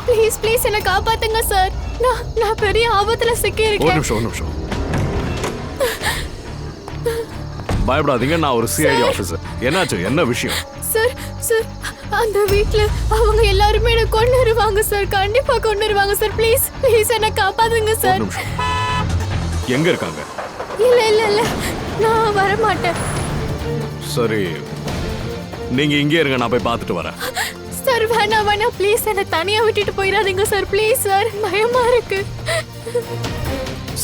Please please என்ன காப்பாத்துங்க sir. நான் பெரிய ஆபத்துல சிக்கி இருக்கேன். ஒரு நிமிஷம். பயப்படாதீங்க, நான் ஒரு சிஐடி ஆபீசர். என்னாச்சு, என்ன விஷயம்? சார் சார் அந்த வீட்ல அவங்க எல்லாரும் என்ன கொன்னுருவாங்க சார். கண்டிப்பா கொன்னுருவாங்க சார். ப்ளீஸ் ப்ளீஸ் என்ன காப்பாத்துங்க சார். ஒரு நிமிஷம். எங்க இருக்காங்க? இல்ல இல்ல இல்ல நான் வர மாட்டேன். சரி, நீங்க இங்கே இருங்க, நான் போய் பார்த்துட்டு வரேன். சார் வேணாம் வேணாம் ப்ளீஸ் என்ன தனியா விட்டுட்டு போயிடாதீங்க சார். ப்ளீஸ் சார், பயமா இருக்கு.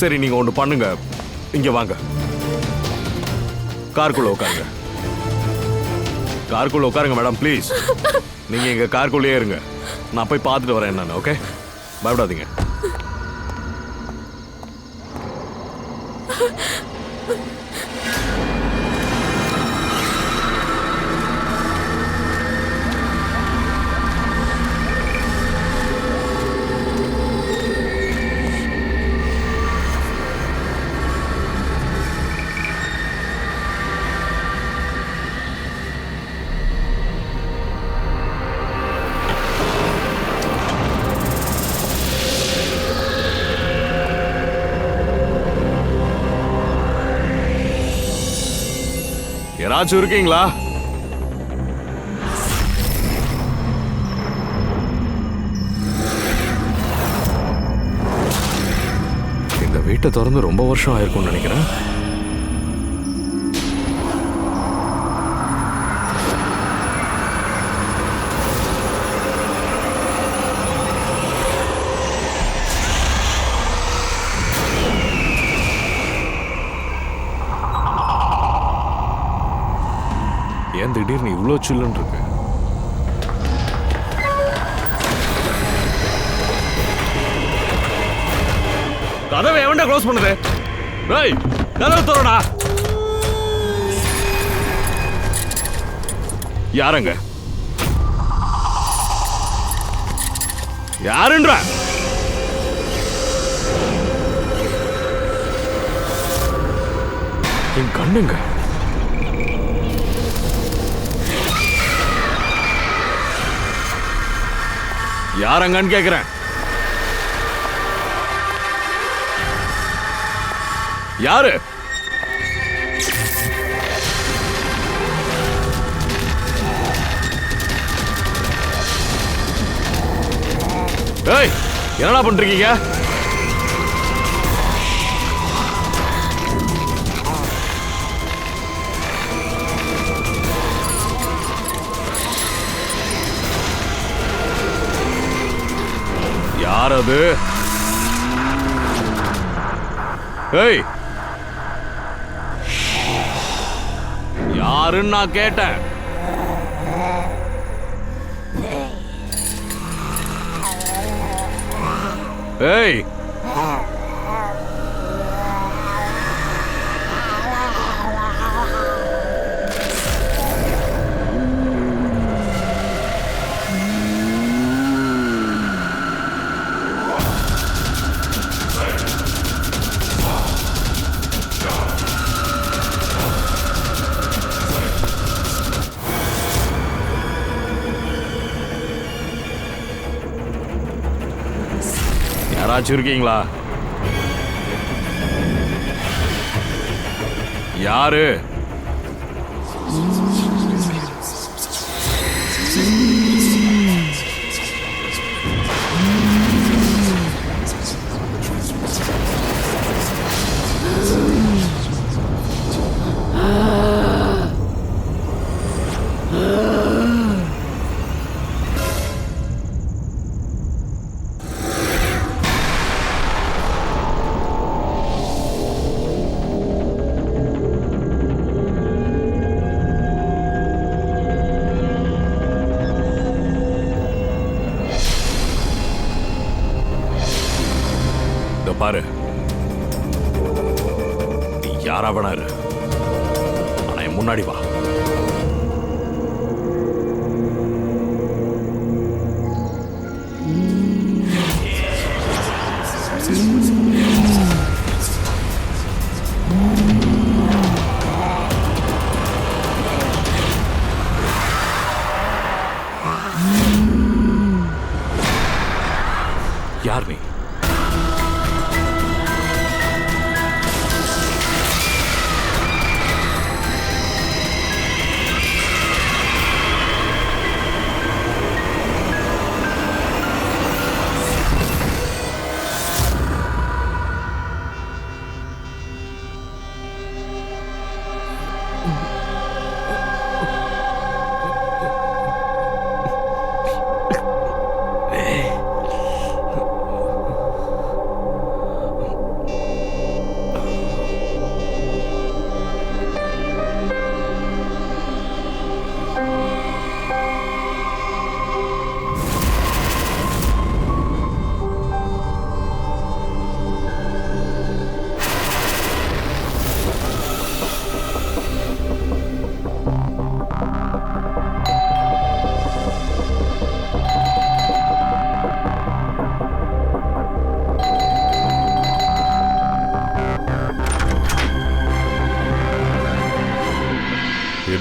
சரி, நீங்க ஒன்று பண்ணுங்க, இங்க வாங்க, காருக்குள்ள உட்காருங்க. காருக்குள்ள உட்காருங்க மேடம், ப்ளீஸ். நீங்க எங்க காருக்குள்ளேயே இருங்க, நான் போய் பார்த்துட்டு வரேன் என்னன்னு. ஓகே, பயப்படாதீங்க. யாராச்சும் இருக்கீங்களா? இந்த வீட்டை திறந்து ரொம்ப வருஷம் ஆயிருக்கும்னு நினைக்கிறேன். ஏன் திடீர்னு இவ்வளோ சில்லுன்னு இருக்கு? கதவை எவன்டா க்ளோஸ் பண்ணுது? டேய், கதவை திறடா. யாருங்க? யாருன்றா? என் கண்ணுங்க. யாரங்கன்னு கேக்குறேன். யாரு? ஏய், என்னடா பண்றீங்க? யார் அது? ஏய், யாருன்னு நான் கேட்டேன். ஏய், யாராச்சும் இருக்கீங்களா? யாரு? பாரு, நீ யாரா வேணா இரு, ஆனா என் முன்னாடி வா.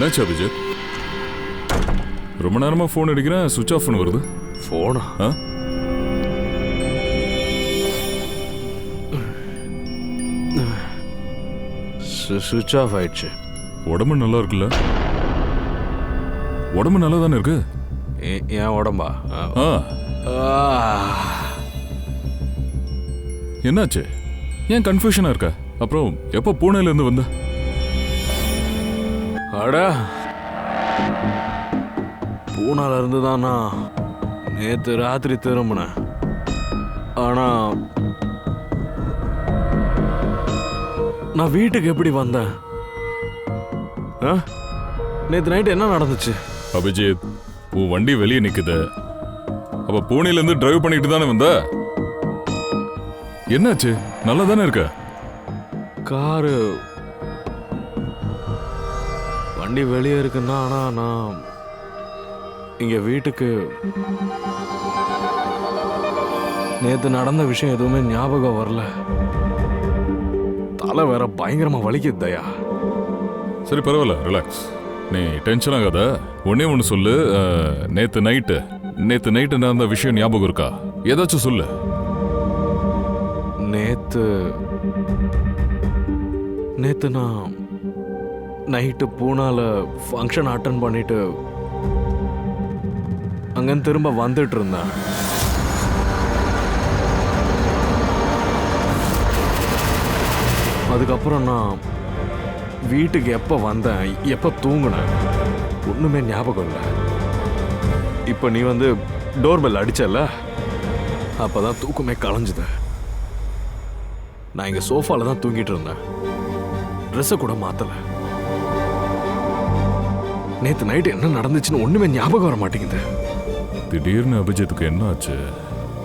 என்னாச்சு அபிஜித்? ரொம்ப நேரமா ஃபோன் அடிக்கிறேன், சுவிட்ச் ஆஃப் வருது. போனா ஆ? சுவிட்ச் ஆஃப் ஆயிடுச்சு. உடம்பு நல்லா இருக்குல்ல? உடம்பு நல்லா தானே இருக்கு? என் உடம்பா? ஆ. ஆ. என்னாச்சு? ஏன் கன்ஃபியூஷனா இருக்க? அப்புறம் எப்போ பூனேல இருந்து வந்த? அட, பூனால இருந்து தான் நான் நேத்து ராத்திரி திரும்பினேன். ஆனா நான் வீட்டுக்கு எப்படி வந்தேன்? நேத்து நைட் என்ன நடந்துச்சு? அபிஜித், உன் வண்டி வெளியே நிக்குது. அப்ப பூனேல இருந்து டிரைவ் பண்ணிட்டு தானே வந்த? என்னாச்சு? நல்லா தானே இருக்க? காரு வண்டி வெளியே இருக்குன்னா, ஆனா நான் இங்க வீட்டுக்கு நேத்து நடந்த விஷயம் எதுவுமே ஞாபகம் வரல. தலை வேற பயங்கரமா வலிக்குது தயா. சரி, பரவாயில்ல, ரிலாக்ஸ். நீ டென்ஷன் ஆகாத. ஒன்னே ஒன்று சொல்லு. நேத்து நைட்டு நடந்த விஷயம் ஞாபகம் இருக்கா? ஏதாச்சும் சொல்லு. நேத்து நான் நைட்டு பூனால ஃபங்க்ஷன் அட்டன் பண்ணிட்டு அங்கன்னு திரும்ப வந்துட்டு இருந்தேன். அதுக்கப்புறம் நான் வீட்டுக்கு எப்போ வந்தேன், எப்போ தூங்குனேன், ஒண்ணுமே ஞாபகம் இல்லை. இப்போ நீ வந்து டோர்பெல் அடிச்சல, அப்பதான் தூக்கமே கலைஞ்சுது. நான் இங்க சோஃபால தான் தூங்கிட்டு இருந்தேன். ட்ரெஸ்ஸை கூட மாத்தல. நேத்து நைட்டு என்ன நடந்துச்சுன்னு ஒண்ணுமே ஞாபகம் வர மாட்டேங்குது. திடீர்னு அபிஜித்துக்கு என்ன ஆச்சு?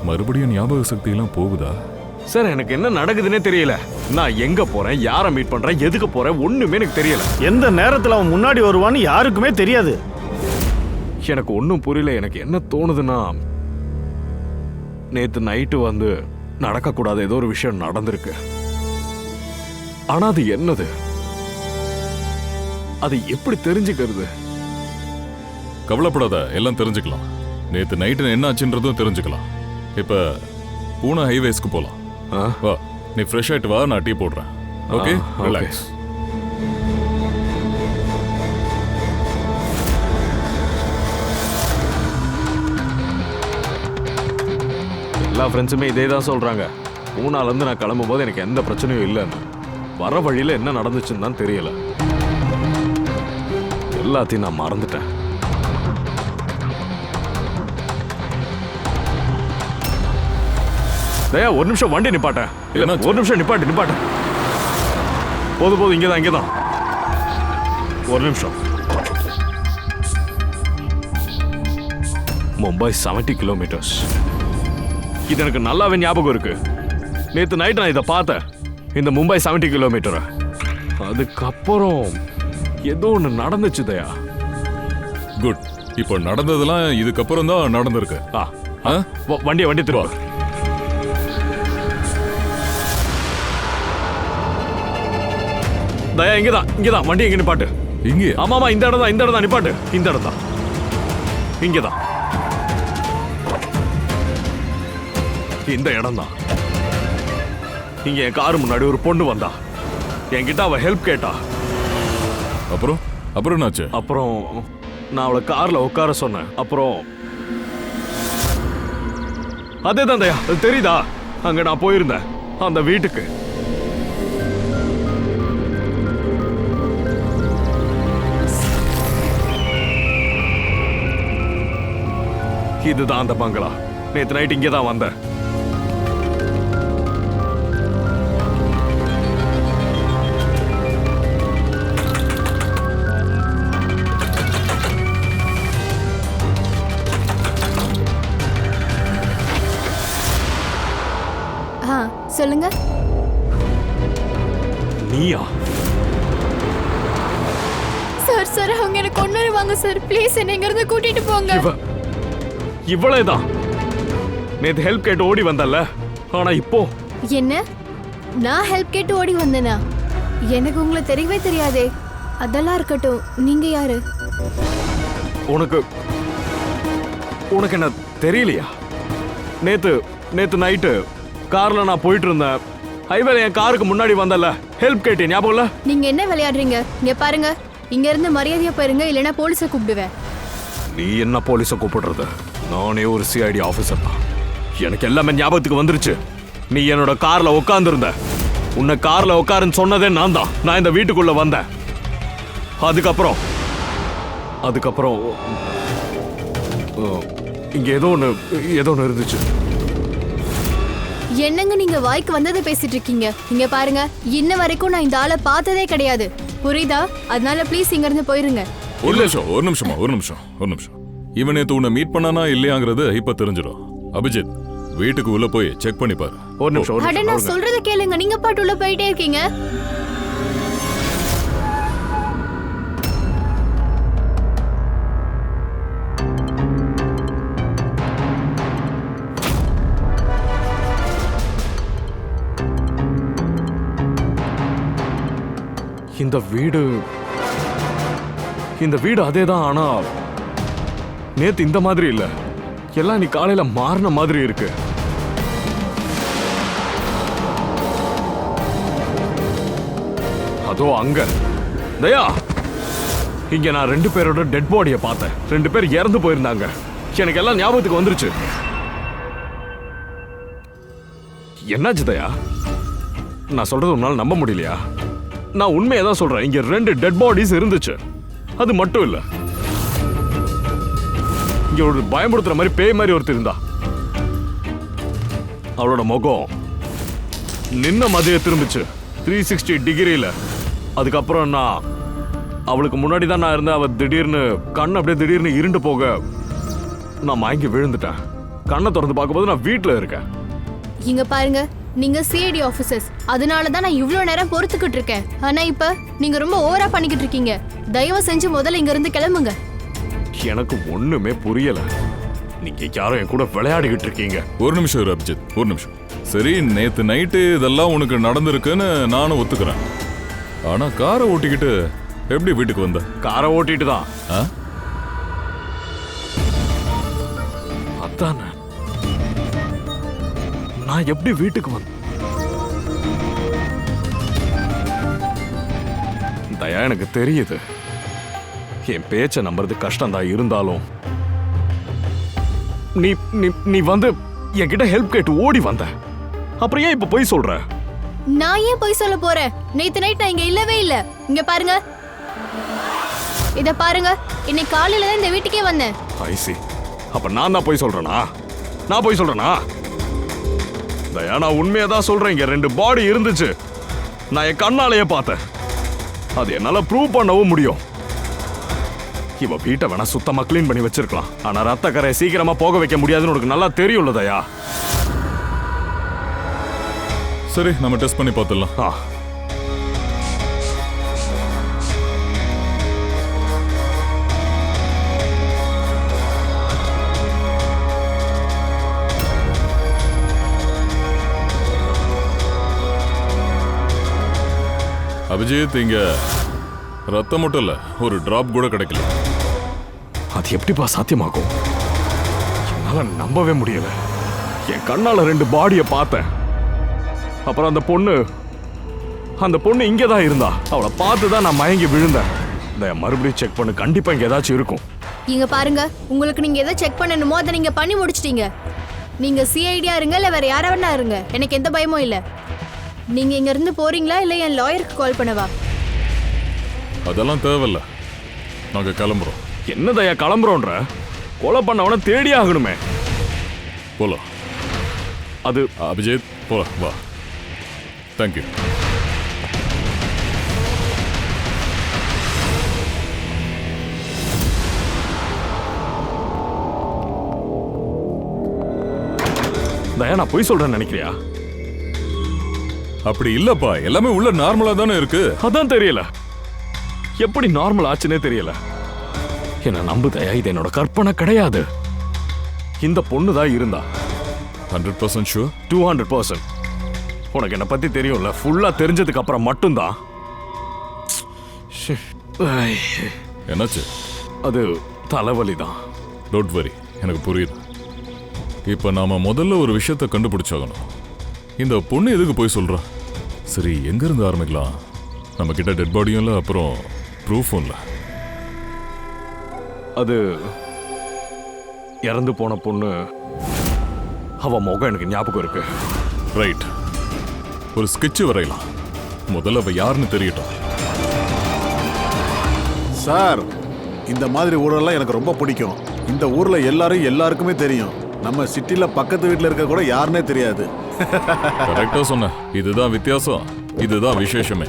மறுபடியும் ஞாபக சக்தி எல்லாம் போகுதா? சார், எனக்கு என்ன நடக்குதுன்னே தெரியல. நான் எங்க போறேன், யாரை மீட் பண்றேன், எதுக்கு போறேன், ஒண்ணுமே எனக்கு தெரியல. எந்த நேரத்துல அவன் முன்னாடி வருவான்னு யாருக்குமே தெரியாது. எனக்கு ஒன்றும் புரியல. எனக்கு என்ன தோணுதுன்னா, நேத்து நைட்டு வந்து நடக்கக்கூடாத ஏதோ ஒரு விஷயம் நடந்திருக்கு. ஆனா அது என்னது? அது எப்படி தெரிஞ்சுக்கிறது? கவலைப்படாத, எல்லாம் தெரிஞ்சுக்கலாம். நேத்து நைட்டு என்ன ஆச்சுன்றதும் தெரிஞ்சுக்கலாம். இப்ப பூனா ஹைவேஸ்க்கு போலாம். வா, நீ ஃப்ரெஷ் ஆயிட்டு வா, நான் டீ போடுறேன். Okay, relax. எல்லா ஃப்ரெண்ட்ஸுமே இதே தான் சொல்றாங்க. பூனாலேருந்து நான் கிளம்பும் போது எனக்கு எந்த பிரச்சனையும் இல்லைன்னு. வர வழியில என்ன நடந்துச்சுன்னு தான் தெரியல. எல்லாத்தையும் நான் மறந்துட்டேன். தயா, ஒரு நிமிஷம் வண்டி நிப்பாட்டேன். இல்ல, ஒரு நிமிஷம் நிப்பாட்டு. போதும், இங்கதான். ஒரு நிமிஷம். மும்பை 70 கிலோமீட்டர்ஸ். இது எனக்கு நல்லாவே ஞாபகம் இருக்கு. நேத்து நைட் நான் இதை பார்த்தேன், இந்த மும்பை 70 கிலோமீட்டர். அதுக்கப்புறம் ஏதோ ஒன்று நடந்துச்சு தயா. குட். இப்போ நடந்ததெல்லாம் இதுக்கப்புறம் தான் நடந்திருக்கு. வண்டி திரும்ப. தயா, இங்கதான் வண்டி எங்க நிப்பாட்டு. இங்கே? ஆமாமா, இந்த இடம் தான் நிப்பாட்டு. இந்த இடம் தான், இங்கதான், இந்த இடம் தான். இங்க என் காரு முன்னாடி ஒரு பொண்ணு வந்தா. என்கிட்ட அவ ஹெல்ப் கேட்டா. அப்புறம் என்னாச்சு? அப்புறம் நான் அவளை கார்ல உட்கார சொன்னேன். அப்புறம் அதேதான் தயா, அது தெரியுதா? அங்க நான் போயிருந்தேன் அந்த வீட்டுக்கு. இதுதான் அந்த பங்களா. நேத்து நைட் இங்கே தான் வந்தேன். சொல்லுங்க. நீயா? சார், அவங்க என்ன கொன்னுருவாங்க சார். ப்ளீஸ் என்ன இங்க இருந்து கூட்டிட்டு போங்க. இவ்வளவுதான். நேத்து ஹெல்ப் கேட்டு ஓடி வந்தல்ல, ஆனா இப்போ என்ன? நான் ஹெல்ப் கேட்டு ஓடி வந்தேனா? எனக்கு உங்களை தெரியவே தெரியாதே. அதெல்லாம் இருக்கட்டும், நீங்க யாரு? உனக்கு உனக்கு என்ன தெரியலையா? நேத்து நேத்து நைட்டு கார்ல நான் போயிட்டு இருந்தேன். ஹைவேல என் காருக்கு முன்னாடி வந்தல, ஹெல்ப் கேட்டேன், ஞாபகம் இல்ல? நீங்க என்ன விளையாடுறீங்க? இங்க பாருங்க, இங்க இருந்து மரியாதையா போயிருங்க, இல்லைன்னா போலீஸை கூப்பிடுவேன். நீ என்ன போலீஸை கூப்பிடுறது? நானே ஒரு சிஐடி ஆபீசர் தான். எனக்கு எல்லாமே ஞாபகத்துக்கு வந்துருச்சு. நீ என்னோட கார்ல உட்கார்ந்துருந்த. உன்னை கார்ல உட்காருன்னு சொன்னதே நான் தான். நான் இந்த வீட்டுக்குள்ள வந்தேன். அதுக்கப்புறம் இங்க ஏதோ ஒன்று இருந்துச்சு. என்னங்க நீங்க வாய்க்கு வந்ததை பேசிட்டு இருக்கீங்க? இங்க பாருங்க, இன்ன வரைக்கும் நான் இந்த ஆளை பார்த்ததே கிடையாது, புரியுதா? அதனால ப்ளீஸ் இங்க இருந்து போயிருங்க. ஒரு நிமிஷம். இவன் நேத்து உன்னை மீட் பண்ணானா இல்லையாங்கிறது இப்ப தெரிஞ்சிடும். அபிஜித், வீட்டுக்கு உள்ள போய் செக் பண்ணி பாரு. ஒரு நிமிஷம். அட, நான் சொல்றத கேளுங்க. நீங்க பாட்டு உள்ள போயிட்டே இருக்கீங்க. இந்த வீடு அதேதான். ஆனா நேத்து இந்த மாதிரி இல்ல. எல்லாம் நீ காலையில மாறின மாதிரி இருக்கு. அதோ அங்க தயா, இங்க நான் 2 பேரோட டெட் பாடியை பார்த்தேன். 2 பேர் இறந்து போயிருந்தாங்க. எனக்கு எல்லாம் ஞாபகத்துக்கு வந்துருச்சு. என்னாச்சு தயா? நான் சொல்றது உன்னால நம்ப முடியலையா? நான் உண்மையை தான் சொல்றேன். இங்க 2 டெட் பாடிஸ் இருந்துச்சு. அது மட்டும் இல்ல, இங்க ஒரு பயமுறுத்துற மாதிரி பேய் மாதிரி ஒருத்தர் இருந்தா. அவளோட முகம் நின்ன மாதிரியே திரும்பிச்சு 360 டிகிரியில. அதுக்கப்புறம் நான் அவளுக்கு முன்னாடி தான் நான் இருந்தேன். அவ திடீர்னு கண்ணு அப்படியே திடீர்னு இருண்டு போக நான் மயங்கி விழுந்துட்டேன். கண்ணை திறந்து பார்க்கும்போது நான் வீட்டுல இருக்கேன். இங்க பாருங்க, நீங்க சிஐடி ஆபீசர்ஸ், அதனால தான் நான் இவ்ளோ நேரம் பொறுத்துக்கிட்டு இருக்கேன். ஆனா இப்ப நீங்க ரொம்ப ஓவரா பண்ணிக்கிட்டு இருக்கீங்க. தயவு செஞ்சு முதல்ல இங்க இருந்து கிளம்புங்க. எனக்கு ஒண்ணுமே புரியல. நீங்க யாரும் என் கூட விளையாடிக்கிட்டு இருக்கீங்க. ஒரு நிமிஷம் இரு அபிஜித், ஒரு நிமிஷம். சரி, நேத்து நைட்டு இதெல்லாம் உனக்கு நடந்திருக்குன்னு நானும் ஒத்துக்கிறேன். ஆனா காரை ஓட்டிக்கிட்டு எப்படி வீட்டுக்கு வந்த? காரை ஓட்டிட்டு தான். ஆ? அதானே, நான் எப்படி வீட்டுக்கு வந்தேன்? தயா, எனக்கு தெரியுது என் பேச்ச நம்புறது கஷ்டம் தான். இருந்தாலும் நீ நீ நீ வந்து என்கிட்ட ஹெல்ப் கேட்டு ஓடி வந்த. அப்புறம் ஏன் இப்ப போய் சொல்ற? நான் ஏன் போய் சொல்ல போறேன்? நேத்து நைட் நான் இங்க இல்லவே இல்ல. இங்க பாருங்க, இத பாருங்க, இன்னைக்கு காலையில தான் இந்த வீட்டுக்கே வந்தேன். ஐசி, அப்ப நான் தான் போய் சொல்றேனா? நான் போய் சொல்றேனா? தயா, நான் உண்மையா தான் சொல்றேன். இங்க 2 பாடி இருந்துச்சு. நான் என் கண்ணாலேயே பார்த்தேன். அது என்னால ப்ரூவ் பண்ணவும் முடியும். இவ வீட்டை வேணா சுத்தமா கிளீன் பண்ணி வச்சிருக்கலாம். ஆனா ரத்த கரை சீக்கிரமா போக வைக்க முடியாதுன்னு உனக்கு நல்லா தெரியும்ல தயா. சரி, நம்ம டெஸ்ட் பண்ணி பார்த்துடலாம். அபிஜித், இங்க ரத்தம் மட்டும் இல்ல, ஒரு டிராப் கூட கிடைக்கல. அது எப்படிப்பா சாத்தியமாகும்? என்னால நம்பவே முடியல. என் கண்ணால 2 பாடியை பார்த்தேன். அப்புறம் அந்த பொண்ணு இங்கதான் இருந்தா. அவளை பார்த்து தான் நான் மயங்கி விழுந்தேன். மறுபடியும் செக் பண்ணு, கண்டிப்பா இங்க ஏதாச்சும் இருக்கும். இங்க பாருங்க, உங்களுக்கு நீங்க எதை செக் பண்ணணுமோ அதை நீங்க பண்ணி முடிச்சிட்டீங்க. நீங்க சிஐடியா இருங்க, இல்ல வேற யாரா வேணா இருங்க, எனக்கு எந்த பயமும் இல்ல. நீங்க இங்க இருந்து போறீங்களா, இல்ல என் லாயருக்கு கால் பண்ணவா? அதெல்லாம் தேவையில்ல, நாங்க கிளம்புறோம். என்ன தயா கிளம்புறோன்ற? கொலை பண்ணவன தேடி ஆகணுமே. போலாம். அது அபிஜித், போலாம், வா. தேங்க்யூ. தயா, நான் பொய் சொல்றேன்னு நினைக்கிறியா? அப்படி இல்லப்பா, எல்லாமே உள்ள நார்மலா தானே இருக்கு. அதான் தெரியல, எப்படி நார்மல் ஆச்சுன்னே தெரியல. என்ன நம்பு தயா, இது என்னோட கற்பனை கிடையாது. இந்த பொண்ணு தான் இருந்தா. 100% ஷூர்? 200%. உனக்கு என்ன பத்தி தெரியும்ல. ஃபுல்லா தெரிஞ்சதுக்கு அப்புறம் மட்டும்தான். என்னாச்சு? அது தலைவலி தான். டோன்ட் வரி, எனக்கு புரியுது. இப்போ நாம முதல்ல ஒரு விஷயத்தை கண்டுபிடிச்சாகணும். இந்த பொண்ணு எதுக்கு போய் சொல்றா? சரி, எங்க இருந்து ஆரம்பிக்கலாம்? நம்ம கிட்ட டெட் பாடியும் இல்லை, அப்புறம் ப்ரூஃபும் இல்லை. அது இறந்து போன பொண்ணு, அவ முகம் எனக்கு ஞாபகம் இருக்கு. ரைட், ஒரு ஸ்கெட்ச் வரையலாம். முதல்ல அவ யாருன்னு தெரியட்டும். சார், இந்த மாதிரி ஊரெல்லாம் எனக்கு ரொம்ப பிடிக்கும். இந்த ஊர்ல எல்லாருக்குமே தெரியும். நம்ம சிட்டில பக்கத்து வீட்டில் இருக்க கூட யாருன்னே தெரியாது. கரெக்டா சொன்ன. இதுதான் வித்தியாசம், இதுதான் விசேஷமே.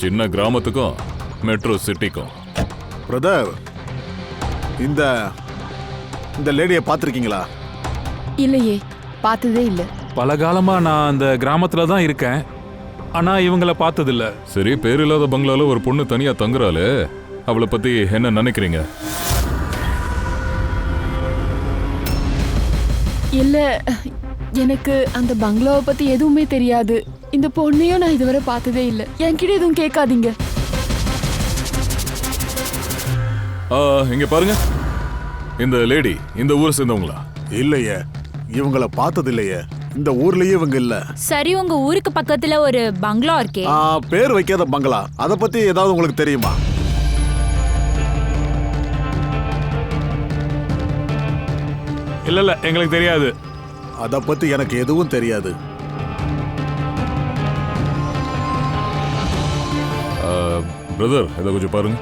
சின்ன கிராமத்துக்கும் மெட்ரோ சிட்டிக்கும். பிரதர், இந்த இந்த லேடியை பார்த்துருக்கீங்களா? இல்லையே, பார்த்ததே இல்லை. பல காலமா நான் அந்த கிராமத்துல தான் இருக்கேன், ஆனா இவங்கள பார்த்ததில்ல. சரி, பேர் இல்லாத பங்களால ஒரு பொண்ணு தனியா தங்குறாளே, அவளை பத்தி என்ன நினைக்கிறீங்க? இல்ல, எனக்கு அந்த பங்களாவை பத்தி எதுவுமே தெரியாது. இந்த பொண்ணையும் நான் இதுவரை பார்த்ததே இல்லை. என்கிட்ட எதுவும் கேட்காதீங்க. இங்க பாருங்க, இந்த லேடி இந்த ஊரை சேர்ந்தவங்களா? இல்லையே, இவங்கள பார்த்தது இல்லையே. இந்த ஊர்லயே இவங்க இல்ல. சரி, உங்க ஊருக்கு பக்கத்துல ஒரு பங்களா இருக்கே, பேர் வைக்காத பங்களா, அத பத்தி ஏதாவது உங்களுக்கு தெரியுமா? இல்ல எங்களுக்கு தெரியாது. அத பத்தி எனக்கு எதுவும் தெரியாது. பிரதர், இதை கொஞ்சம் பாருங்க.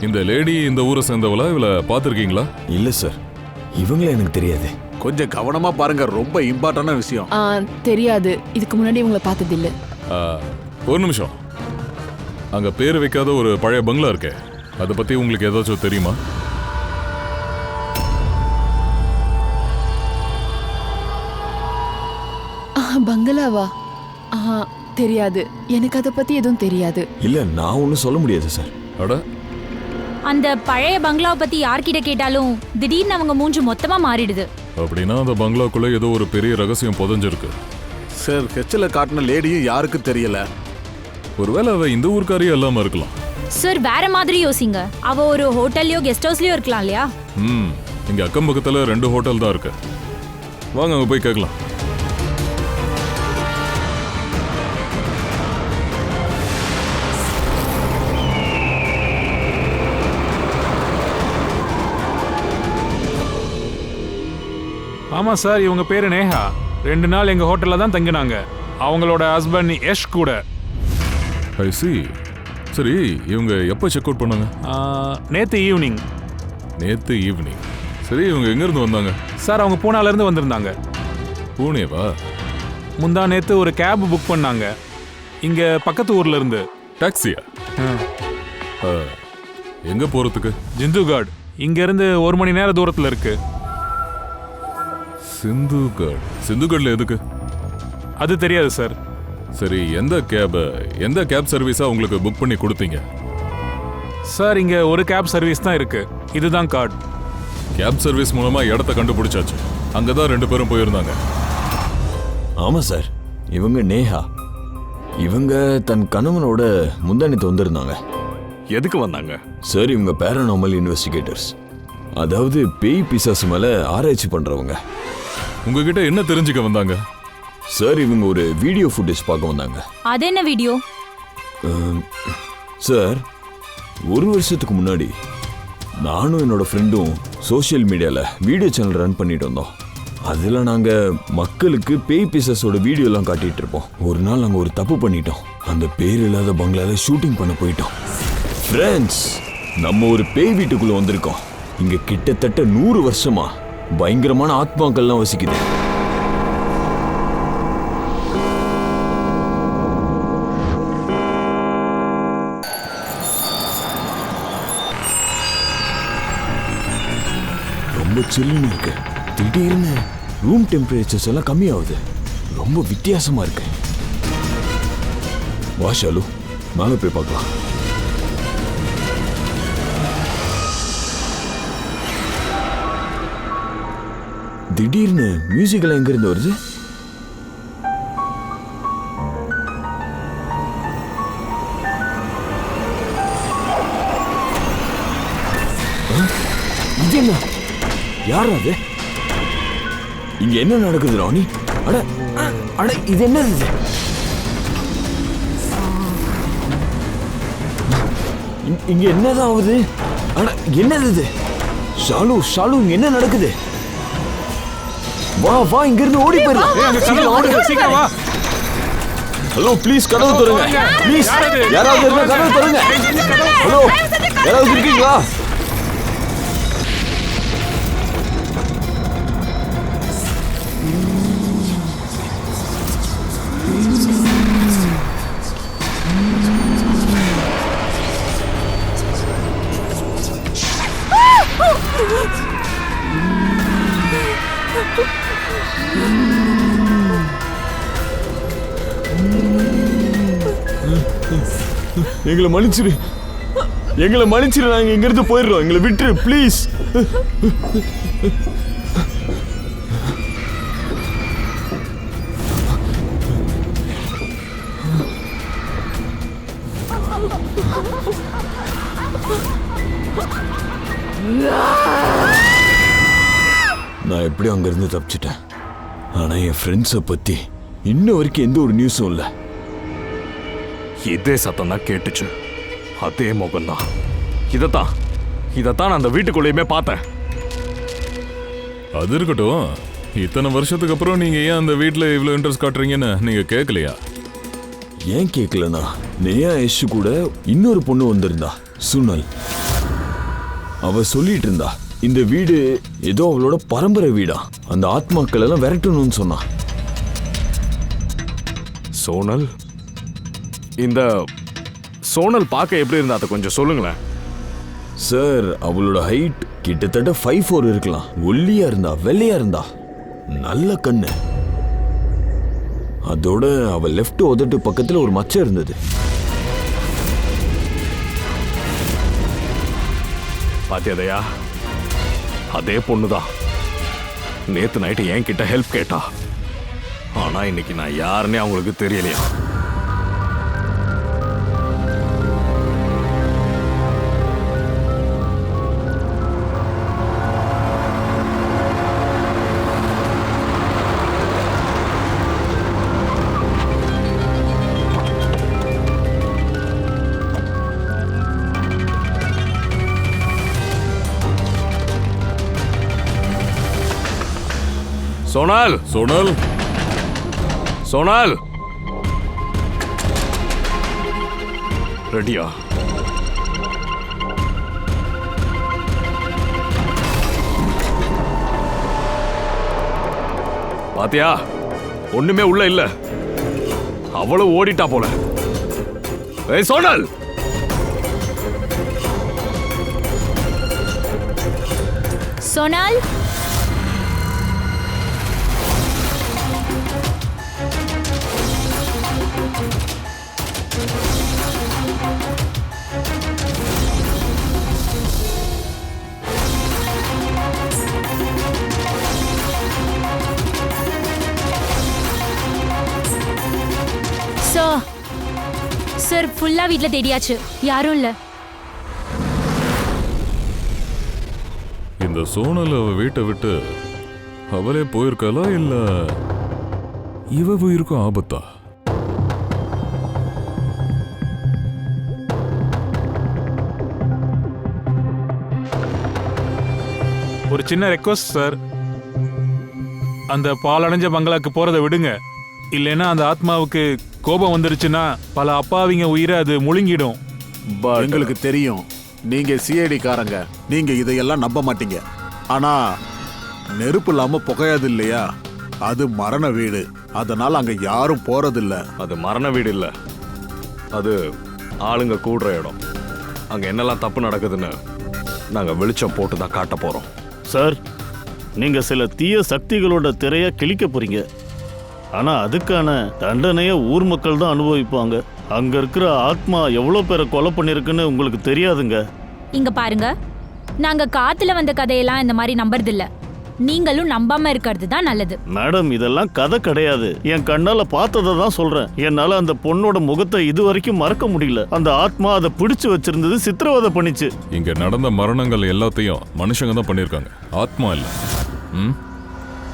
இந்த லேடி இந்த ஊரை சேர்ந்தவளா? இவளை பார்த்துருக்கீங்களா? இல்ல சார், இவங்களே எனக்கு தெரியாது. கொஞ்சம் கவனமா பாருங்க, ரொம்ப இம்பார்ட்டன்டான விஷயம். தெரியாது, இதுக்கு முன்னாடி இவங்கள பார்த்தது இல்லை. ஒரு நிமிஷம். அங்க பேர் வைக்காத ஒரு பழைய பங்களா இருக்கே, அதை பத்தி உங்களுக்கு ஏதாச்சும் தெரியுமா? பங்களாவா? தெரியாது, எனக்கு அதை பத்தி எதுவும் தெரியாது. இல்ல, நான் ஒன்றும் சொல்ல முடியாது சார். அட, அந்த பழைய பங்களாவை பத்தி யார்கிட்ட கேட்டாலும் திடீர்னு அவங்க மூஞ்சி மொத்தமா மாறிடுது. அப்படின்னா அந்த பங்களாக்குள்ள ஏதோ ஒரு பெரிய ரகசியம் புதைஞ்சிருக்கு. சார், ஹெச்ல காட்டின லேடியும் யாருக்கும் தெரியல. ஒருவேளை அவ இந்த ஊர்க்காரியே இல்லாம இருக்கலாம். சார், வேற மாதிரி யோசிங்க. அவ ஒரு ஹோட்டல்லையோ கெஸ்ட் ஹவுஸ்லயோ இருக்கலாம் இல்லையா? இங்க அக்கம் பக்கத்துல 2 ஹோட்டல் தான் இருக்கு. வாங்க அங்க போய் கேட்கலாம். ஆமா சார், இவங்க பேரு நேஹா. 2 நாள் எங்க ஹோட்டல்ல தான் தங்கினாங்க. அவங்களோட ஹஸ்பண்ட் யஷ் கூட. ஐ சி. சரி, இவங்க எப்போ செக் அவுட் பண்ணாங்க? நேத்து ஈவினிங். நேத்து ஈவினிங். சரி, இவங்க எங்க இருந்து வந்தாங்க? சார், அவங்க பூனால இருந்து வந்திருந்தாங்க. பூனேவா? முந்தா நேத்து ஒரு கேப் புக் பண்ணாங்க, இங்க பக்கத்து ஊர்ல இருந்து. டாக்ஸியா? எங்க போறதுக்கு? ஜிந்துகாட். இங்க இருந்து 1 மணி நேர தூரத்துல இருக்கு. சிந்துகட். சிந்துகட்ல எதுக்கு? அது தெரியாது சார். சரி, எந்த கேப் சர்வீஸா உங்களுக்கு புக் பண்ணி கொடுத்தீங்க? சார், இங்க ஒரு கேப் சர்வீஸ் தான் இருக்கு. இதுதான் கார்டு. கேப் சர்வீஸ் மூலமா இடத்த கண்டுபிடிச்சாச்சு. அங்கதான் 2 பேரும் போயிருந்தாங்க. ஆமா சார், இவங்க நேஹா. இவங்க தன் கணவனோட முந்தானத்து வந்திருந்தாங்க. எதுக்கு வந்தாங்க? சார், இவங்க பேரானாமல் இன்வெஸ்டிகேட்டர்ஸ், அதாவது பேய் பிசாசு மேல ஆராய்ச்சி பண்றவங்க. உங்ககிட்ட என்ன தெரிஞ்சுக்க வந்தாங்க? சார், இவங்க ஒரு வீடியோ ஃபுட்டேஜ் பார்க்க வந்தாங்க. அது என்ன வீடியோ? சார், 1 வருஷத்துக்கு முன்னாடி நானும் என்னோட ஃப்ரெண்டும் சோஷியல் மீடியாவில் வீடியோ சேனல் ரன் பண்ணிட்டு வந்தோம். அதில் நாங்கள் மக்களுக்கு பேய் பிசாஸோட வீடியோலாம் காட்டிகிட்டு இருப்போம். ஒரு நாள் நாங்கள் ஒரு தப்பு பண்ணிட்டோம். அந்த பேர் இல்லாத பங்களாவில் ஷூட்டிங் பண்ண போயிட்டோம். ஃப்ரெண்ட்ஸ், நம்ம ஒரு பேய் வீட்டுக்குள்ளே வந்திருக்கோம். இங்கே கிட்டத்தட்ட 100 வருஷமா பயங்கரமான ஆத்மாக்கள்லாம் வசிக்குது. ரொம்ப சில்லுன்னு இருக்கு. திடீர்னு ரூம் டெம்பரேச்சர்ஸ் எல்லாம் கம்மியாகுது. ரொம்ப வித்தியாசமா இருக்கு. வா ஷாலு, மேலே போய் பார்க்கலாம். திடீர்னு மியூசிக் எல்லாம் எங்க இருந்து வருது? இங்க என்ன யார் அது? இங்க என்ன நடக்குது ராணி? அட அட இது என்னது இது? இங்க என்னதான் ஆகுது? அட என்னது இது? ஷாலு ஷாலு இங்க என்ன நடக்குது? வா வா இங்க இருந்து ஓடி போயிரு. சீக்கிரம் வா. ஹலோ ப்ளீஸ் கதவு திறங்க ப்ளீஸ். யாராவது இருந்தா கதவு திறங்க. ஹலோ யாராவது இருக்கீங்களா? எங்களை மன்னிச்சிரு, எங்களை மன்னிச்சிரு, நாங்க இங்க இருந்து போயிடுறோம், எங்களை விட்டுரு ப்ளீஸ். நான் எப்படியும் அங்கிருந்து தப்பிச்சிட்டேன். ஆனா என் ஃப்ரெண்ட்ஸை பத்தி இன்ன வரைக்கும் எந்த ஒரு நியூஸும் இல்லை. இதே சத்தம் தான் கேட்டுச்சு, அதே முகம்தான். இதைத்தான் நான் அந்த வீட்டுக்குள்ளேயுமே பார்த்தேன். அது இருக்கட்டும், இத்தனை வருஷத்துக்கு அப்புறம் நீங்க ஏன் அந்த வீட்டில் இவ்வளோ இன்ட்ரெஸ்ட் காட்டுறீங்கன்னு நீங்க கேட்கலையா? ஏன் கேட்கலனா, நேயா யஷ் கூட இன்னொரு பொண்ணு வந்திருந்தா, சுனல். அவ சொல்லிட்டு இருந்தா இந்த வீடு ஏதோ அவளோட பரம்பரை வீடா, அந்த ஆத்மாக்கள் எல்லாம் விரட்டணும்னு சொன்னா. சோனல், இந்த சோனல் பார்க்க எப்படி இருந்தா அதை கொஞ்சம் சொல்லுங்களேன். சார், அவளோட ஹைட் கிட்டத்தட்ட 5'4" இருக்கலாம். ஒல்லியா இருந்தா, வெள்ளையா இருந்தா, நல்ல கண்ணு. அதோட அவ லெஃப்ட் உதட்டு பக்கத்துல ஒரு மச்சம் இருந்தது. பாத்தியதையா, அதே பொண்ணுதான் நேத்து நைட்டு என் கிட்ட ஹெல்ப் கேட்டா. ஆனா இன்னைக்கு நான் யாருன்னே அவங்களுக்கு தெரியலையா. சோனால், சோனல், சோனால், ரெடியா? பாத்தியா, ஒண்ணுமே உள்ள இல்ல. அவளும் ஓடிட்டா போல. ஏய் சோனால், சோனால், சார் ஃபுல்லா வீட்ல தேடியாச்சு, யாரும் இல்ல. இந்த சோனல் அவ வீட்டை விட்டு அவளே போயிருக்காளா இல்ல இவ உயிருக்கும் ஆபத்தா? ஒரு சின்ன ரெக்வஸ்ட் சார், அந்த பாலடைஞ்ச பங்களாக்கு போறதை விடுங்க. இல்லைன்னா அந்த ஆத்மாவுக்கு கோபம் வந்துருச்சுன்னா பல அப்பாவிங்க உயிரை அது முழுங்கிடும். எங்களுக்கு தெரியும் நீங்க சிஐடி காரங்க, நீங்க இதையெல்லாம் நம்ப மாட்டீங்க. ஆனா நெருப்பு இல்லாம புகையாது இல்லையா, அது மரண வீடு. அதனால அங்க யாரும் போறதில்ல. அது மரண வீடு இல்ல, அது ஆளுங்க கூடுற இடம். அங்க என்னெல்லாம் தப்பு நடக்குதுன்னு நாங்க வெளிச்சம் போட்டு தான் காட்ட போறோம். சார், நீங்க சில தீய சக்திகளோட திரைய கிழிக்க போறீங்க. ஆனா அதுக்கான தண்டனைய ஊர் மக்கள் தான் அனுபவிப்பாங்க. அங்க இருக்கிற ஆத்மா எவ்வளவு பேரை கொலை பண்ணிருக்குன்னு உங்களுக்கு தெரியாதுங்க. இங்க பாருங்க, நாங்க காத்துல வந்த கதையெல்லாம் இந்த மாதிரி நம்புறதில்ல. நீங்களும் நம்பாம இருக்கிறது தான் நல்லது. மேடம், இதெல்லாம் கதை கிடையாது. என் கண்ணால பார்த்ததை தான் சொல்றேன். என்னால அந்த பொண்ணோட முகத்தை இது வரைக்கும் மறக்க முடியல. அந்த ஆத்மா அதை பிடிச்சு வச்சிருந்தது, சித்திரவதை பண்ணிச்சு. இங்க நடந்த மரணங்கள் எல்லாத்தையும் மனுஷங்க தான் பண்ணியிருக்காங்க, ஆத்மா இல்ல.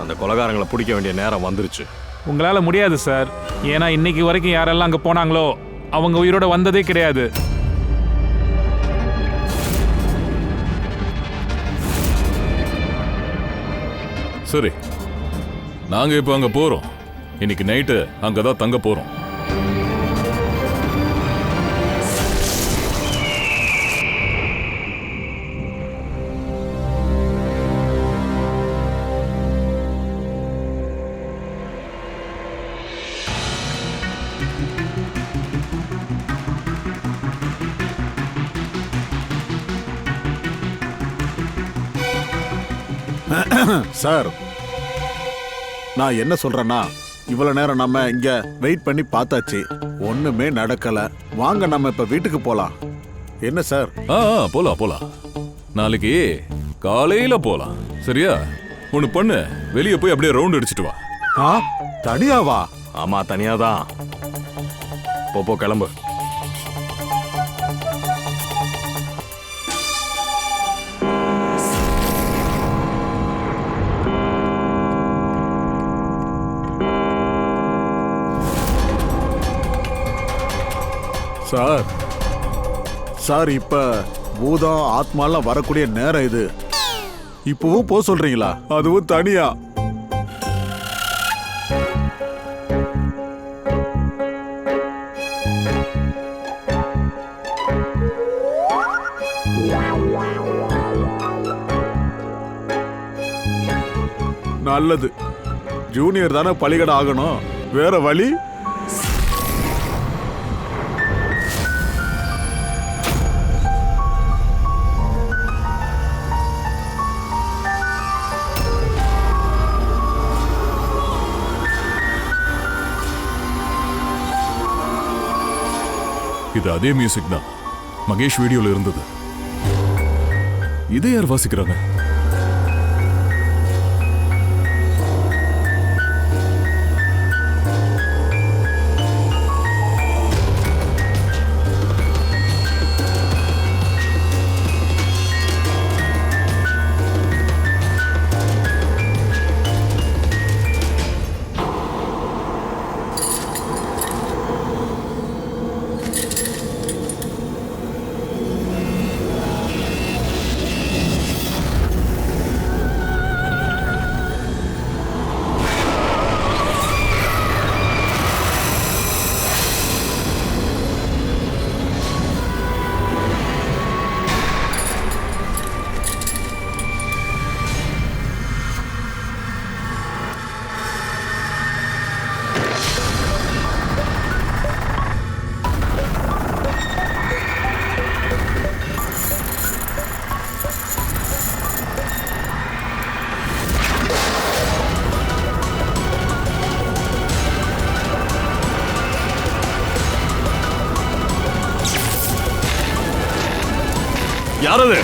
அந்த கொலைகாரங்களை பிடிக்க வேண்டிய நேரம் வந்துருச்சு. உங்களால முடியாது சார். ஏன்னா இன்னைக்கு வரைக்கும் யாரெல்லாம் அங்க போனாங்களோ அவங்க உயிரோட வந்ததே கிடையாது. சரி, நாங்க இப்ப அங்க போறோம். இன்னைக்கு நைட்டு அங்கதான் தங்க போறோம். சார், நான் என்ன சொல்றேன்னா, இவ்வளவு நேரம் நம்ம இங்க வெயிட் பண்ணி பார்த்தாச்சு, ஒண்ணுமே நடக்கல. வாங்க நம்ம இப்ப வீட்டுக்கு போலாம். என்ன சார்? போலாம் போலாம். நாளைக்கு காலையில போலாம். சரியா? ஒண்ணு பண்ணு, வெளியே போய் அப்படியே ரவுண்ட் அடிச்சிட்டு வா. தனியாவா? ஆமா, தனியாதான். போ கிளம்பு. சார் சார், இப்ப பூதம் ஆத்மாலாம் வரக்கூடிய நேரம் இது. இப்பவும் போ சொல்றீங்களா? அதுவும் தனியா? நல்லது. ஜூனியர் தானே பலிகடை ஆகணும், வேற வழி? இது அதே மியூசிக் தான் மகேஷ் வீடியோல இருந்தது. இதை யார் வாசிக்கிறாங்க? யாரது?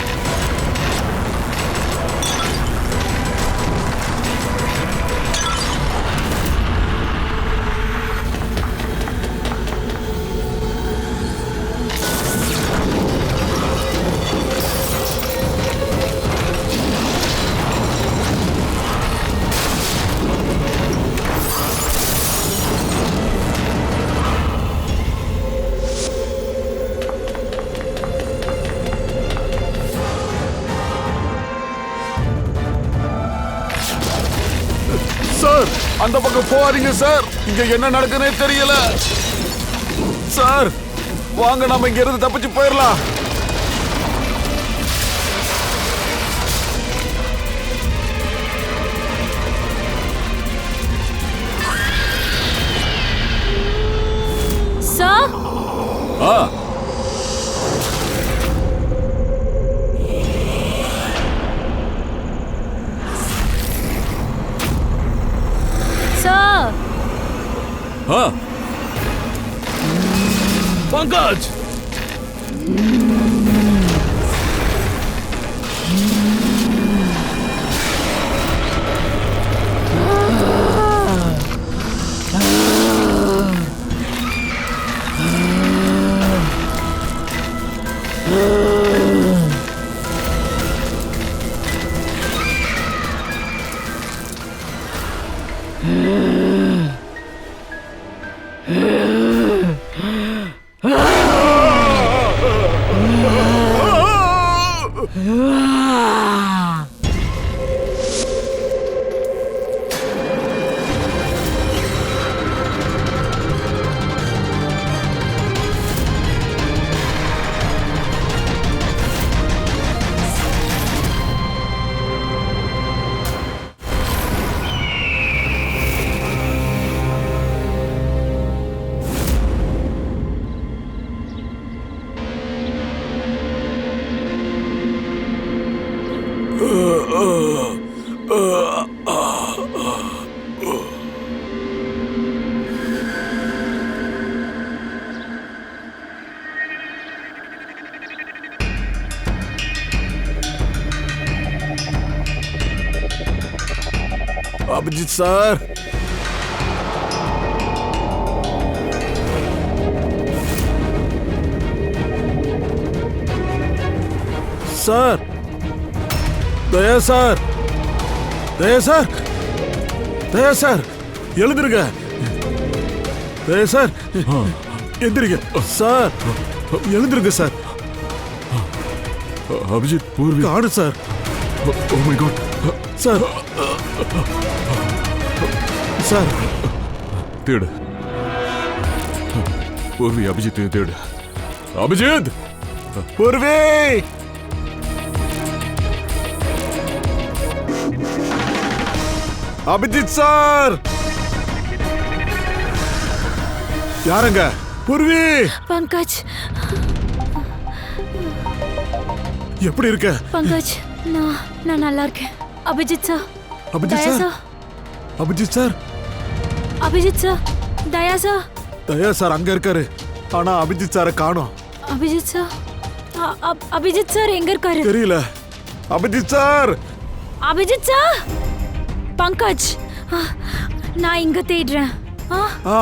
சார், அந்த பக்கம் போகாதீங்க சார். இங்க என்ன நடக்குதுன்னே தெரியல. சார், வாங்க நம்ம இங்க இருந்து தப்பிச்சு போயிடலாம். Sir, Pankaj, Abhijit sir, sir, Daya sir, Daya sir, Daya sir, எழுந்திருங்க. தயா சார், எந்திரிங்க சார், எழுந்திருங்க சார். அபிஜித், பூர்வி. காடு sir. Oh my god. Sir, sir, தேடு. பூர்வி, அபிஜித் தேடு. அபிஜித், பூர்வி, அபிஜித் சார், யாருங்க? பூர்வி, பங்கஜ், எப்படி இருக்க? பங்கஜ், நான் நல்லா இருக்கேன். Abhijit sir, Abhijit Daya sir, sir, Abhijit sir, Abhijit sir, Daya sir, Daya sir அங்க இருக்காரு. ஆனா அபிஜித் சாரை காணோம். அபிஜித் சார், அபிஜித் சார் எங்க இருக்காரு? தெரியல. அபிஜித் சார், அபிஜித் சார், பங்கஜ், நான் இங்க தேடுறேன். ஆ,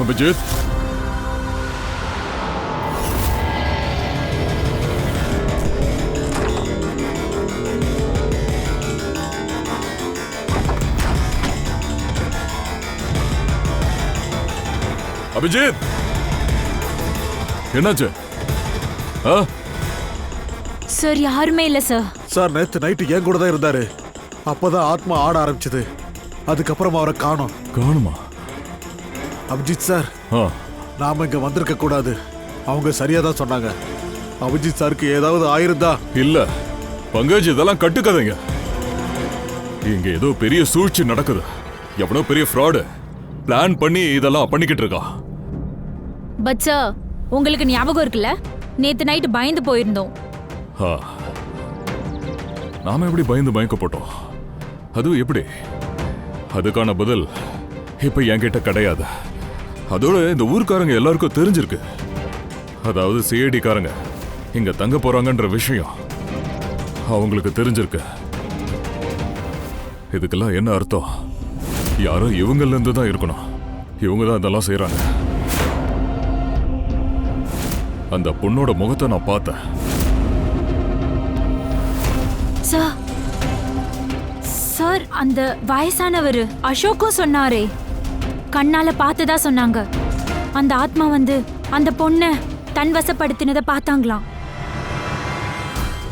அபிஜித். அபிஜித், என்னாச்சு? சார் யாருமே இல்ல சார். சார் நேத்து நைட்டு என் கூட தான் இருந்தாரு. அப்பதான் ஆத்மா ஆட ஆரம்பிச்சது. அதுக்கப்புறம் அவரை காணோம். காணுமா? அபிஜித் சார், நாம இங்க வந்திருக்க கூடாது. அவங்க சரியா தான் சொன்னாங்க. அபிஜித் சாருக்கு ஏதாவது ஆயிருந்தா? இல்ல பங்கஜ், இதெல்லாம் கட்டுக்கதைங்க. இங்க ஏதோ பெரிய சூழ்ச்சி நடக்குது. எவ்வளோ பெரிய ஃப்ராடு பிளான் பண்ணி இதெல்லாம் பண்ணிக்கிட்டு இருக்கா. பட் சார், உங்களுக்கு ஞாபகம் இருக்குல்ல, நேத்து நைட்டு பயந்து போயிருந்தோம். நாம எப்படி பயந்து மயக்கப்பட்டோம்? அதுவும் எப்படி? அதுக்கான பதில் இப்ப என்கிட்ட கிடையாது. அதோட இந்த ஊர்க்காரங்க எல்லாருக்கும் தெரிஞ்சிருக்கு. அதாவது சிஐடி காரங்க இங்க தங்க போறாங்கன்ற விஷயம் அவங்களுக்கு தெரிஞ்சிருக்கு. இதுக்கெல்லாம் என்ன அர்த்தம்? யாரோ இவங்கல இருந்து தான் இருக்கணும். இவங்க தான் இதெல்லாம் செய்யறாங்க. அந்த பொண்ணோட முகத்தை நான் பார்த்தேன். சார், அந்த வயசானவர் அசோக்கும் சொன்னாரே, கண்ணால பார்த்ததா சொன்னாங்க. அந்த ஆத்மா வந்து அந்த பொண்ணை தன் வசப்படுத்தினதை பார்த்தாங்களாம்.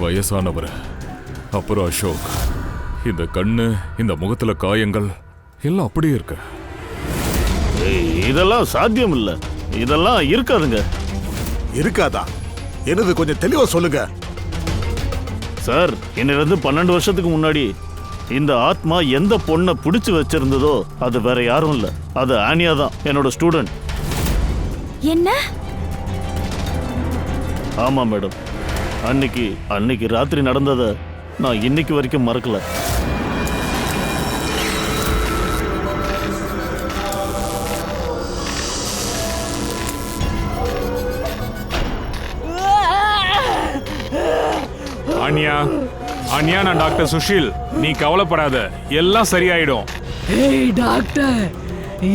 வயசானவர், அப்புறம் அசோக். இந்த கண்ணு, இந்த முகத்துல காயங்கள் எல்லாம் அப்படியே இருக்கு. இதெல்லாம் சாத்தியம் இல்ல. இதெல்லாம் இருக்காதுங்க. இருக்காதா? என்னது, கொஞ்சம் தெளிவா சொல்லுங்க சார். என்னிலிருந்து 12 வருஷத்துக்கு முன்னாடி இந்த ஆத்மா எந்த பொண்ணை பிடிச்சு வச்சிருந்ததோ அது வேற யாரும் இல்ல, அது ஆனியா தான், என்னோட ஸ்டூடெண்ட். என்ன? ஆமா மேடம். அன்னைக்கு ராத்திரி நடந்ததை நான் இன்னைக்கு வரைக்கும் மறக்கல. அனியா, நான் டாக்டர் சுஷில். நீ கவலைப்படாத, எல்லாம் சரியாயிடும். ஏய் டாக்டர்,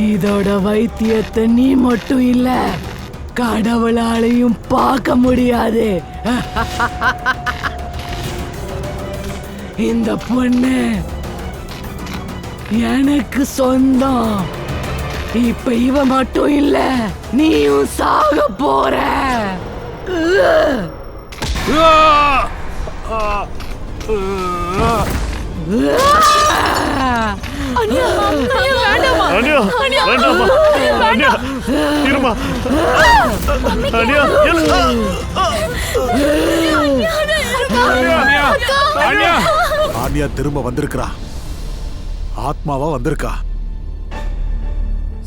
இதோட வைத்தியத்தை நீ மட்டும் இல்ல, கடவுளாலையும் பார்க்க முடியாது. இந்த பொண்ணு எனக்கு சொந்தம். இப்ப இவ மட்டும் இல்ல, நீயும் சாக போற. அனியா வேண்டாமா, அனியா இருமா, அனியா ஆனியா திரும்ப வந்திருக்கிறா. ஆத்மாவா வந்திருக்கா.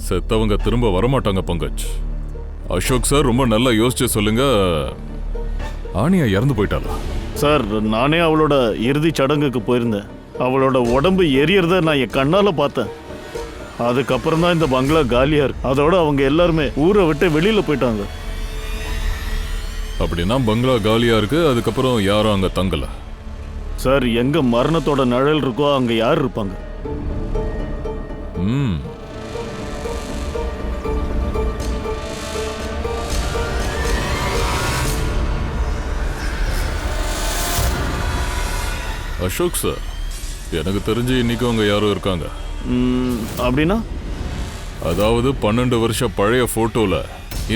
செத்தவங்க திரும்ப வரமாட்டாங்க பங்கஜ். அசோக் சார் ரொம்ப நல்லா யோசிச்சு சொல்லுங்க. ஆனியா இறந்து போயிட்டாளா? சார், நானே அவளோட இறுதி சடங்குக்கு போயிருந்தேன். அவளோட உடம்பு எரியறத நான் என் கண்ணால பார்த்தேன். அதுக்கப்புறம் தான் இந்த பங்களா காலியா இருக்கு. அதோட அவங்க எல்லாருமே ஊரை விட்டு வெளியில போயிட்டாங்க. அப்படின்னா பங்களா காலியா இருக்கு, அதுக்கப்புறம் யாரும் அங்க தங்கல. சார், எங்க மரணத்தோட நிழல் இருக்கோ அங்க யார் இருப்பாங்க? அசோக் சார், எனக்கு தெரிஞ்சு இன்னைக்கு அவங்க யாரும் இருக்காங்க. அப்படின்னா? அதாவது 12 வருஷம் பழைய போட்டோல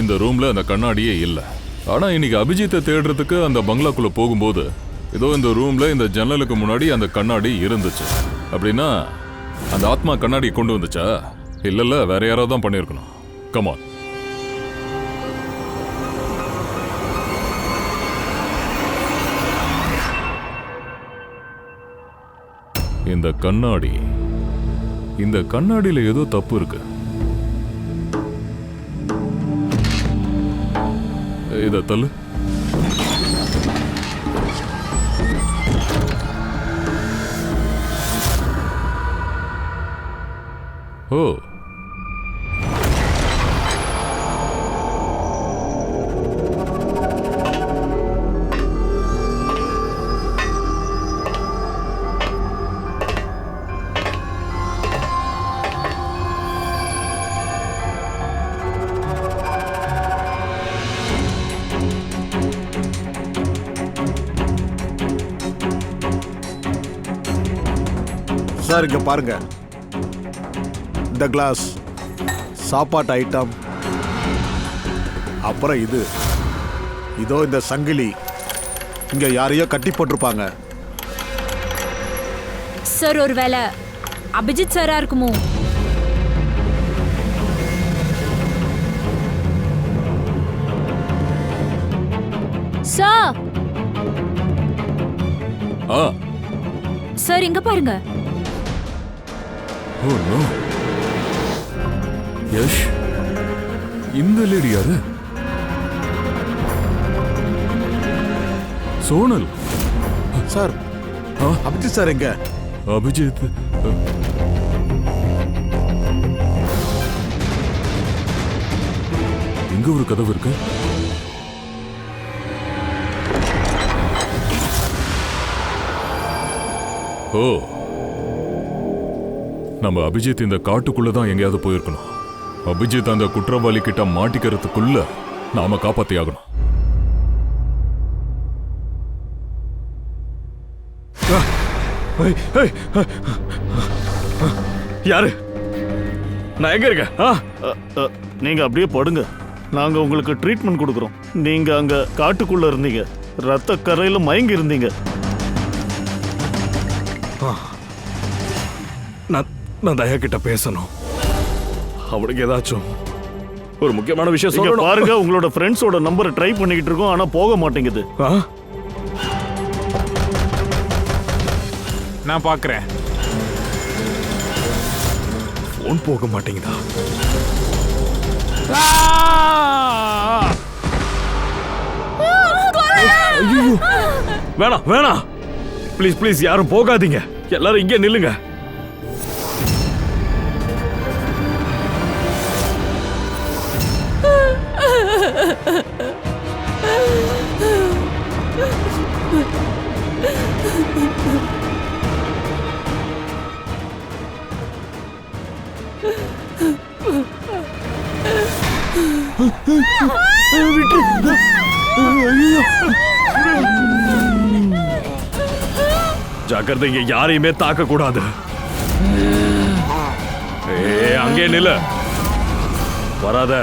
இந்த ரூம்ல அந்த கண்ணாடியே இல்லை. ஆனா இன்னைக்கு அபிஜித்தை தேடுறதுக்கு அந்த பங்களாக்குள்ள போகும்போது ஏதோ இந்த ரூம்ல இந்த ஜன்னலுக்கு முன்னாடி அந்த கண்ணாடி இருந்துச்சு. அப்படின்னா அந்த ஆத்மா கண்ணாடி கொண்டு வந்துச்சா? இல்ல வேற யாராவது தான் பண்ணிருக்கணும். கமான். இந்த கண்ணாடியில ஏதோ தப்பு இருக்கு. இத தள்ளு. ஓ, சார் இங்க பாருங்க. இந்த கிளாஸ் சாப்பாட்டு ஐட்டம், அப்புறம் இதோ இந்த சங்கிலி இங்க யாரையோ கட்டி போட்டிருப்பாங்க. சார், ஒருவேளை அபிஜித் சாரா இருக்குமோ? சார் சார், இங்க பாருங்க. Oh no. யஷ், இந்த லேடி யாரு? சோனல் சார். அபிஜித் சார் எங்க? அபிஜித் இங்க ஒரு கதவு இருக்கு. ஓ, நம்ம அபிஜித் இந்த காட்டுக்குள்ளதான் எங்கேயாவது போயிருக்கணும். அபிஜித் அந்த குற்றவாளி கிட்ட மாட்டிக்கிறதுக்குள்ள நாம காப்பாத்தி ஆகணும். யாரு? நான் எங்க இருக்கேன்? நீங்க அப்படியே படுங்க, நாங்க உங்களுக்கு ட்ரீட்மெண்ட் கொடுக்குறோம். நீங்க அங்க காட்டுக்குள்ள இருந்தீங்க, ரத்த கரையில மயங்கி இருந்தீங்க. நான் தயா கிட்ட பேசணும். அவனுக்கு ஏதாச்சும் ஒரு முக்கியமான விஷயம் சொல்லணும். பாருங்க, உங்களோட ஃப்ரெண்ட்ஸோட நம்பரை ட்ரை பண்ணிக்கிட்டு இருக்கோம், ஆனா போக மாட்டேங்குது. நான் பார்க்கறேன். போன் போக மாட்டேங்குதா? வேணாம் வேணாம், ப்ளீஸ் ப்ளீஸ், யாரும் போகாதீங்க. எல்லாரும் இங்கே நில்லுங்க. ஜாக்கிரதை, இங்க யாரையுமே தாக்க கூடாது. அங்கே நில, வராத.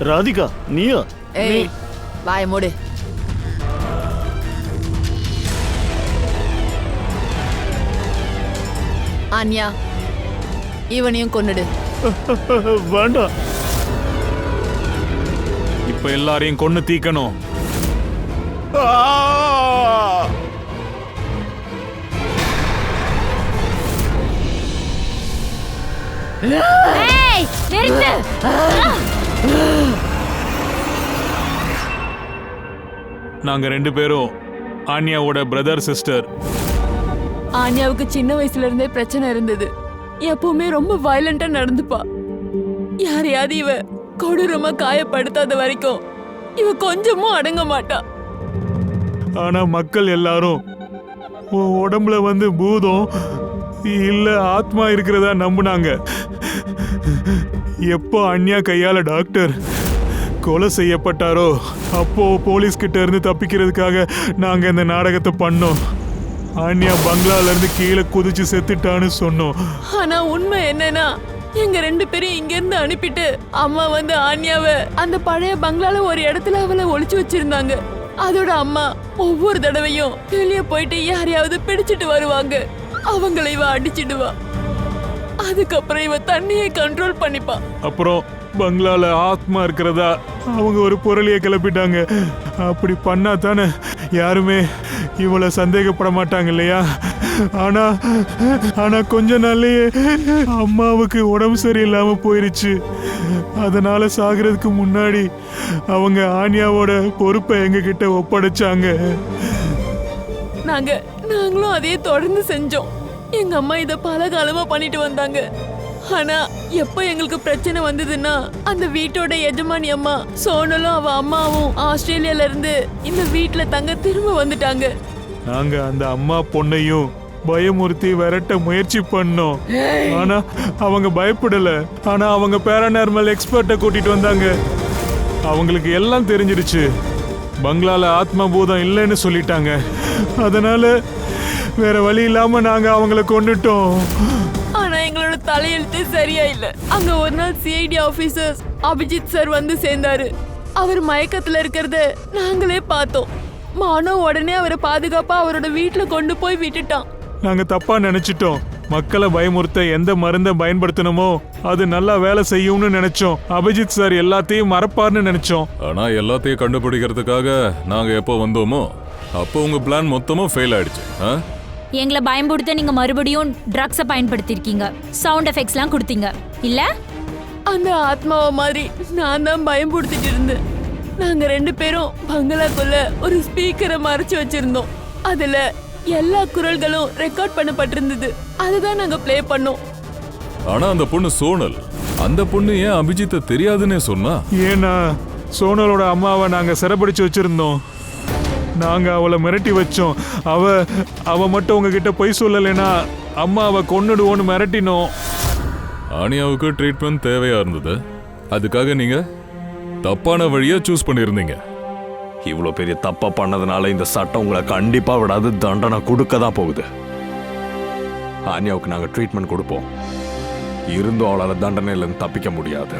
ராதிகா, நீயா? ஏய் வாய மூடு. ஆன்யா, இவனையும் கொன்னுடு. வேண்டாம். இப்ப எல்லாரையும் கொன்னு தீக்கணும். ஏய், நிறுத்து. நாங்க 2 பேரும் ஆன்யாவோட பிரதர் சிஸ்டர். ஆன்யாவுக்கு சின்ன வயசுல இருந்தே பிரச்சனை இருந்தது. எப்பவுமே ரொம்ப வயலண்டா நடந்துப்பா. யாரையாவது இவ கொடூரமா காயப்படுத்தாத வரைக்கும் இவ கொஞ்சமும் அடங்க மாட்டா. ஆனா மக்கள் எல்லாரும் உன் உடம்புல வந்து பூதம் இல்ல ஆத்மா இருக்கிறதா நம்புனாங்க. எப்போ அன்யா கையால டாக்டர் கொலை செய்யப்பட்டாரோ அப்போ போலீஸ் கிட்ட இருந்து தப்பிக்கிறதுக்காக நாங்க இந்த நாடகத்தை பண்ணோம். ஆன்யா பங்களால இருந்து கீழே குதிச்சு செத்துட்டான்னு சொன்னோம். ஆனா உண்மை என்னன்னா, எங்க 2 பேரும் இங்க இருந்து அனுப்பிட்டு அம்மா வந்து ஆன்யாவை அந்த பழைய பங்களால ஒரு இடத்துல அவளை ஒளிச்சு வச்சிருந்தாங்க. அதோட அம்மா ஒவ்வொரு தடவையும் வெளியே போயிட்டு யாரையாவது பிடிச்சிட்டு வருவாங்க. அவங்கள இவ அடிச்சிடுவா. அதுக்கப்புறம் இவ தண்ணியை கண்ட்ரோல் பண்ணிப்பா. அப்புறம் பங்களால ஆத்மா இருக்கிறதா அவங்க ஒரு பொருளைய கிளப்பிட்டாங்க. அப்படி பண்ணா தானே யாருமே இவளை சந்தேகப்பட மாட்டாங்க இல்லையா? ஆனா கொஞ்ச நாள்லயே அம்மாவுக்கு உடம்பு சரியில்லாம போயிருச்சு. அதனால சாகிறதுக்கு முன்னாடி அவங்க ஆன்யாவோட பொறுப்பை எங்க கிட்ட ஒப்படைச்சாங்க. நாங்களும் அதே தொடர்ந்து செஞ்சோம். எங்க அம்மா இத பல காலமா பண்ணிட்டு வந்தாங்க. ஆனா எப்ப எங்களுக்கு பிரச்சனை வந்ததுன்னா அந்த வீட்டோட எஜமானி அம்மா சோனலும் அவ அம்மாவும் ஆஸ்திரேலியால இருந்து இந்த வீட்டுல தங்க திரும்ப வந்துட்டாங்க. நாங்க அந்த அம்மா பொண்ணையும் பயமுறுத்தி விரட்ட முயற்சி பண்ணோம். ஆனா அவங்க பயப்படல. ஆனா அவங்க பேராநார்மல் எக்ஸ்பர்ட்டை கூட்டிட்டு வந்தாங்க. அவங்களுக்கு எல்லாம் தெரிஞ்சிருச்சு. பங்களால ஆத்மா பூதம் இல்லைன்னு சொல்லிட்டாங்க. அதனால வேற வழி இல்லாம நாங்க அவங்கள கொண்டுட்டோம். ஆனா எங்களோட தலையெழுத்து சரியா இல்ல. அங்க ஒரு நாள் சிஐடி ஆபீசர் அபிஜித் சார் வந்து சேர்ந்தாரு. அவர் மயக்கத்துல இருக்கிறத நாங்களே பார்த்தோம். மானோ உடனே அவரை பாதுகாப்பா அவரோட வீட்டுல கொண்டு போய் விட்டுட்டான். நாங்க தப்பா நினைச்சிட்டோம். மக்களை பயமுறுத்த எந்த மருந்தை பயன்படுத்தணுமோ அது நல்லா வேலை செய்யும்னு நினைச்சோம். அபிஜித் சார் எல்லாத்தையும் மறப்பார்னு நினைச்சோம். ஆனா எல்லாத்தையும் கண்டுபிடிக்கிறதுக்காக நாங்க எப்போ வந்தோமோ அப்போ உங்க பிளான் மொத்தமும் ஃபெயில் ஆயிடுச்சு. எங்களை பயன்படுத்த நீங்க மறுபடியும் ட்ரக்ஸை பயன்படுத்திருக்கீங்க. சவுண்ட் எஃபெக்ட்ஸ்லாம் கொடுத்தீங்க இல்ல? அந்த ஆத்மாவை மாதிரி நான் தான் பயன்படுத்திட்டு இருந்தேன். நாங்க 2 பேரும் பங்களாக்குள்ள ஒரு ஸ்பீக்கரை மறைச்சு வச்சிருந்தோம். அதுல எல்லா குரல்களும் ரெக்கார்ட் பண்ணப்பட்டிருந்தது. அதுதான் நாங்க ப்ளே பண்ணோம். ஆனா அந்த பொண்ணு சோனல், அந்த பொண்ணு ஏன் அபிஜித்தை தெரியாதுன்னே சொன்னா? ஏன்னா சோனலோட அம்மாவை நாங்க சிறைப்பிடிச்சு வச்சிருந்தோம். நாங்க அவளை மிரட்டி வச்சோம். அவ மட்டும் உங்ககிட்ட பொய் சொல்லலைன்னா அம்மாவை கொன்னுடுவோன்னு மிரட்டினோம். ஆனியாவுக்கு ட்ரீட்மெண்ட் தேவையா இருந்தது. அதுக்காக நீங்க தப்பான வழியை சூஸ் பண்ணியிருந்தீங்க. இவ்வளோ பெரிய தப்பா பண்ணதுனால இந்த சட்டம் உங்களை கண்டிப்பா விடாது, தண்டனை கொடுக்க தான் போகுது. ஆன்யாவுக்கு நாங்கள் ட்ரீட்மெண்ட் கொடுப்போம். இருந்தும் அவளால் தண்டனையிலேருந்து தப்பிக்க முடியாது.